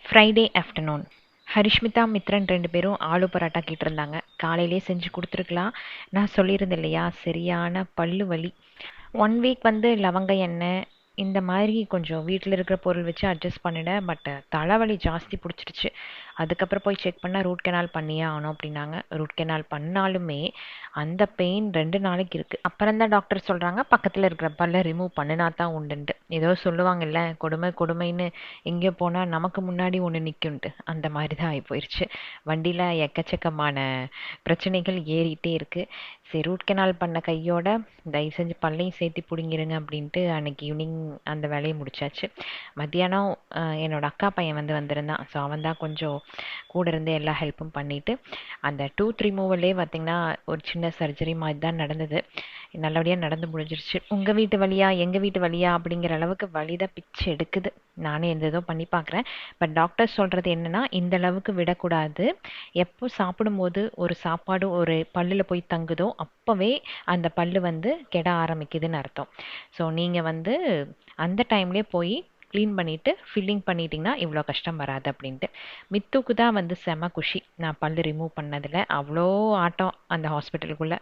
Friday afternoon. ஹரிஷ்மிதா, Mithran 2 பேரும் ஆலு பராட்டா கேட்டிருந்தாங்க. காலையிலே செஞ்சு குடுத்துருக்கலாம். நான் சொல்லியிருந்தேன் இல்லையா, சரியான பல்லு வலி. 1 வீக் வந்து லவங்க எண்ணெய் இந்த மாதிரி கொஞ்சம் வீட்டில் இருக்கிற பொருள் வச்சு அட்ஜஸ்ட் பண்ணினேன். பட் தலைவலி ஜாஸ்தி பிடிச்சிருச்சு. அதுக்கப்புறம் போய் செக் பண்ணால் ரூட் கெனால் பண்ணியே ஆகணும் அப்படின்னாங்க. ரூட் கெனால் பண்ணாலுமே அந்த பெயின் 2 நாளைக்கு இருக்குது. அப்புறம் தான் டாக்டர் சொல்கிறாங்க பக்கத்தில் இருக்கிற பல்லை ரிமூவ் பண்ணினா தான் உண்டுன்ட்டு. ஏதோ சொல்லுவாங்கல்ல, கொடுமை கொடுமைன்னு எங்கேயோ போனால் நமக்கு முன்னாடி ஒன்று நிற்கும்ட்டு. அந்த மாதிரி தான் ஆகி போயிடுச்சு. வண்டியில் எக்கச்சக்கமான பிரச்சனைகள் ஏறிட்டே இருக்குது. சரி, ரூட் கெனால் பண்ண கையோட தயவு செஞ்சு பல்லையும் சேர்த்து பிடுங்கிருங்க அப்படின்ட்டு அன்னைக்கு ஈவினிங் அந்த வேலையை முடிச்சாச்சு. மத்தியானம் என்னோட அக்கா பையன் வந்திருந்தான். ஸோ அவன் தான் கொஞ்சம் கூட இருந்து எல்லா ஹெல்ப்பும் பண்ணிட்டு அந்த டூத் ரிமூவலே பார்த்திங்கன்னா ஒரு சின்ன சர்ஜரி மாதிரி தான் நடந்தது. நல்லபடியாக நடந்து முடிஞ்சிருச்சு. உங்கள் வீட்டு வழியா எங்கள் வீட்டு வழியா அப்படிங்கிற அளவுக்கு வலி தான் பிச்சு எடுக்குது. நானே எந்த இதோ பண்ணி பார்க்குறேன். பட் டாக்டர் சொல்கிறது என்னென்னா, இந்த அளவுக்கு விடக்கூடாது. எப்போ சாப்பிடும்போது ஒரு சாப்பாடு ஒரு பல்லில் போய் தங்குதோ அப்போவே அந்த பல்லு வந்து கெட ஆரம்பிக்குதுன்னு அர்த்தம். ஸோ நீங்கள் வந்து அந்த டைம்லேயே போய் க்ளீன் பண்ணிவிட்டு ஃபில்லிங் பண்ணிட்டீங்கன்னா இவ்வளோ கஷ்டம் வராது அப்படின்ட்டு. மித்துக்கு தான் வந்து செம குஷி நான் பல்லு ரிமூவ் பண்ணதில். அவ்வளோ ஆட்டம் அந்த ஹாஸ்பிட்டலுக்குள்ளே.